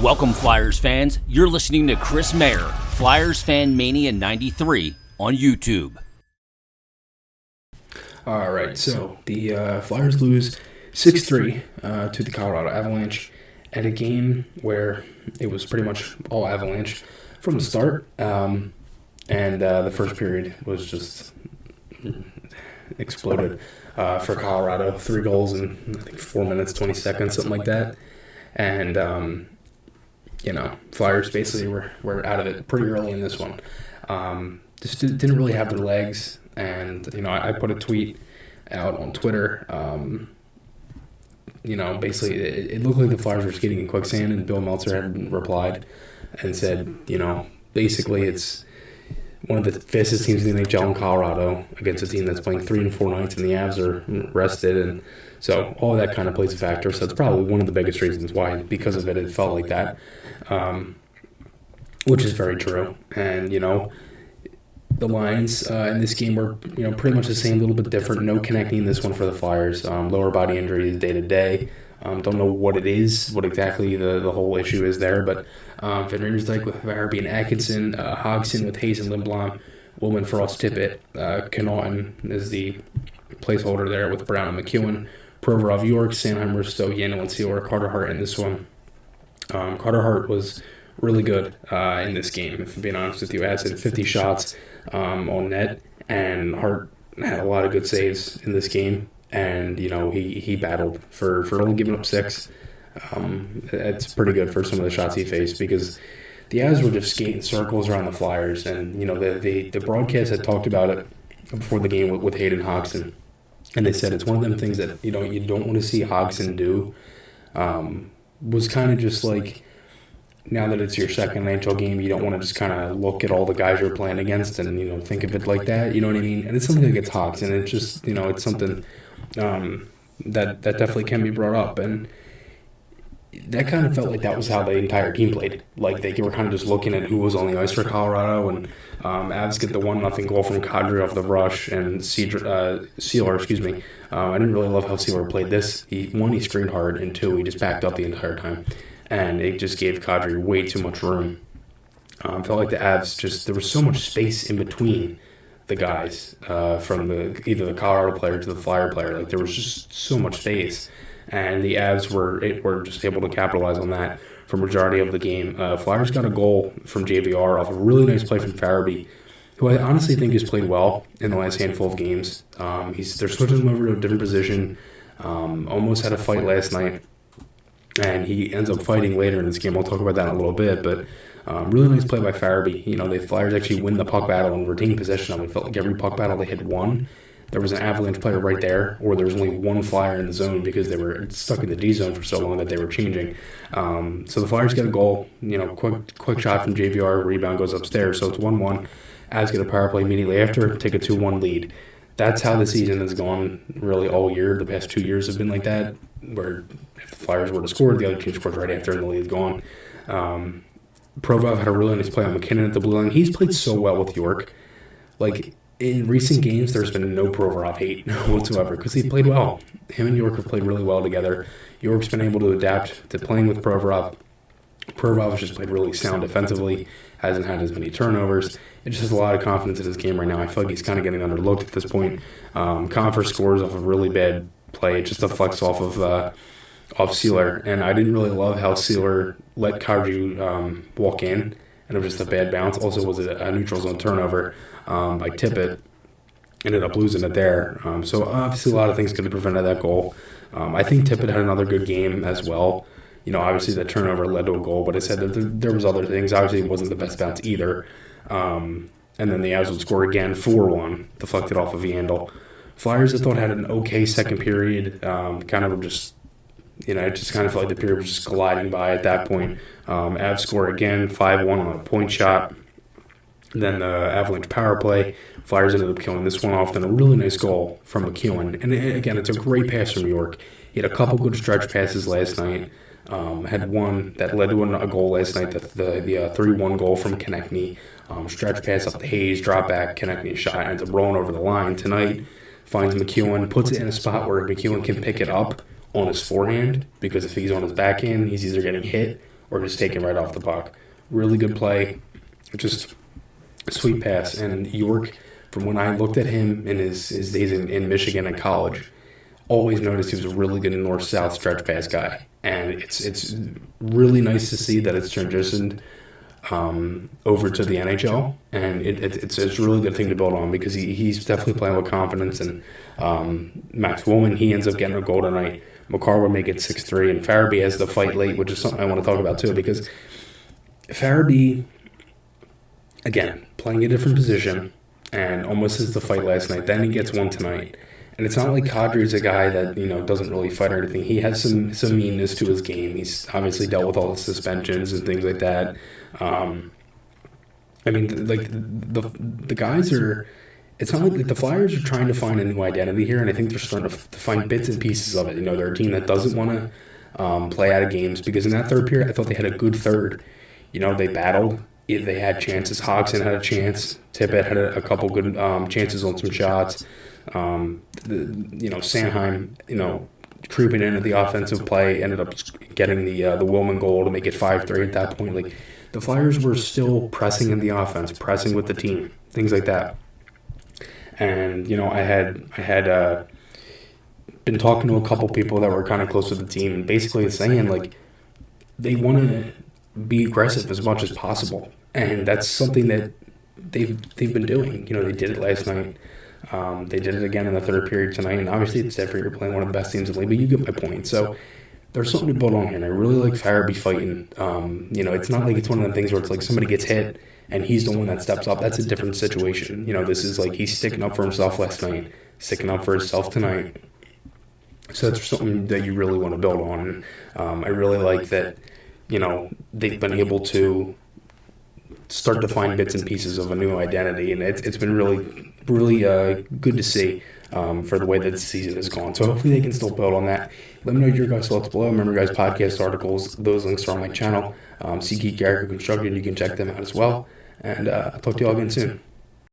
Welcome, Flyers fans. You're listening to Chris Mayer, Flyers Fan Mania 93 on YouTube. All right, so the Flyers lose 6-3 to the Colorado Avalanche at a game where it was pretty much all Avalanche from the start, and the first period was just exploded for Colorado. 3 goals in, I think, 4 minutes, 20 seconds, something like that. And, Flyers basically were out of it pretty early in this one. Just didn't really have their legs. And, I put a tweet out on Twitter. Basically, it looked like the Flyers were skating in quicksand, and Bill Meltzer had replied and said, basically it's one of the fastest teams in the NHL in Colorado against a team that's playing 3 and 4 nights, and the Avs are rested. And so all of that kind of plays a factor. So it's probably one of the biggest reasons why, because of it, it felt like that, which is very true. And, the lines in this game were, pretty much the same, a little bit different. No connecting this one for the Flyers. Lower body injuries day to day. Don't know what it is, what exactly the whole issue is there. But Van Riemsdyk with Farabee and Atkinson, Hodgson with Hayes and Lindblom, Willman, Frost, Tippett, Connaughton is the placeholder there with Brown and McEwen, Provorov, York, Sanheimer, Stowe, Yandel, and Sealer, Carter Hart in this one. Carter Hart was really good in this game, if I'm being honest with you. Adds in 50 shots on net, and Hart had a lot of good saves in this game, and he battled for only giving up 6. It's pretty good for some of the shots he faced, because the Avs were just skating circles around the Flyers, and the broadcast had talked about it before the game with Hayden Hodgson, and they said it's one of them things that you don't want to see Hodgson do. Was kind of just like, now that it's your second NHL game, you don't want to just kind of look at all the guys you're playing against and, think of it like that. You know what I mean? And it's something that gets hawks, and it's just, it's something that definitely can be brought up. And that kind of felt like that was how the entire team played. Like, they were kind of just looking at who was on the ice for Colorado, and Avs get the 1-0 goal from Kadri off the rush, and Sealer, I didn't really love how Sealer played this. He screened hard, and 2, he just backed up the entire time. And it just gave Kadri way too much room. Felt like the Avs there was so much space in between the guys from either the Colorado player to the Flyer player. Like, there was just so much space, and the Avs were just able to capitalize on that for majority of the game. Flyers got a goal from JVR off a really nice play from Farabee, who I honestly think has played well in the last handful of games. They're switching him over to a different position. Almost had a fight last night, and he ends up fighting later in this game. I'll talk about that in a little bit, but really nice play by Farabee. The Flyers actually win the puck battle and retain possession of it. It felt like every puck battle they had won, there was an Avalanche player right there, or there was only one Flyer in the zone because they were stuck in the D zone for so long that they were changing. So the Flyers get a goal, quick shot from JVR, rebound goes upstairs, so it's 1-1. Avs get a power play immediately after, take a 2-1 lead. That's how the season has gone really all year. The past 2 years have been like that, where if the Flyers were to score, the other team scores right after and the lead's gone. Provorov had a really nice play on McKinnon at the blue line. He's played so well with York. Like, in recent games, there's been no Provorov hate whatsoever, because he played well. Him and York have played really well together. York's been able to adapt to playing with Provorov. Provorov has just played really sound defensively, hasn't had as many turnovers. It just has a lot of confidence in his game right now. I feel like he's kind of getting underlooked at this point. Confer scores off a really bad play, just a flex off of Sealer, and I didn't really love how Sealer let Kadri walk in, and it was just a bad bounce. Also was a neutral zone turnover by Tippett. Ended up losing it there. So obviously a lot of things could have prevented that goal. I think Tippett had another good game as well. Obviously the turnover led to a goal, but I said that there was other things. Obviously it wasn't the best bounce either. And then the Avs would score again, 4-1, deflected off of Yandel. Flyers, I thought, had an okay second period. Kind of just, it just kind of felt like the period was just gliding by at that point. Avs score again, 5-1 on a point shot. Then the Avalanche power play. Flyers ended up killing this one off. Then a really nice goal from McEwen. And again, it's a great pass from York. He had a couple good stretch passes last night. Had one that led to a goal last night, the 3-1 goal from Konechny. Stretch pass up to Hayes, drop back, Konechny shot, ends up rolling over the line. Tonight, finds McEwen, puts it in a spot where McEwen can pick it up on his forehand, because if he's on his backhand, he's either getting hit or just taken right off the puck. Really good play, just a sweet pass. And York, from when I looked at him in his days in Michigan and college, always noticed he was a really good north-south stretch pass guy. And it's really nice to see that it's transitioned over to the NHL, and it's a really good thing to build on, because he's definitely playing with confidence. And Max Woolman, he ends up getting a goal tonight. McCarr would make it 6-3, and Farabee has the fight late, which is something I want to talk about too, because Farabee, again, playing a different position, and almost has the fight last night. Then he gets one tonight. And it's not like Kadri's a guy that, doesn't really fight or anything. He has some meanness to his game. He's obviously dealt with all the suspensions and things like that. The guys are... It's not like the Flyers are trying to find a new identity here, and I think they're starting to find bits and pieces of it. They're a team that doesn't want to play out of games, because in that third period, I thought they had a good third. They battled. They had chances. Hodgson had a chance. Tippett had a couple good chances on some shots. Sanheim, creeping into the offensive play, ended up getting the Willman goal to make it 5-3 at that point. Like, the Flyers were still pressing in the offense, pressing with the team, things like that. And I had been talking to a couple people that were kind of close to the team, and basically saying, like, they want to be aggressive as much as possible, and that's something that they've been doing. They did it last night. They did it again in the third period tonight, and obviously it's different. You're playing one of the best teams in the league, but you get my point. So there's something to build on here, and I really like Farabee fighting. It's not like it's one of them things where it's like somebody gets hit and he's the one that steps up. That's a different situation. This is like he's sticking up for himself last night, sticking up for himself tonight. So that's something that you really want to build on. And I really like that, they've been able to start to find bits and pieces of a new identity, and it's been really good to see for the way that the season has gone. So hopefully they can still build on that. Let me know your guys' thoughts below. Remember, guys, podcast articles, those links are on my channel. SeatGeek, Garrett Group Construction, you can check them out as well. And I'll talk to you all again soon.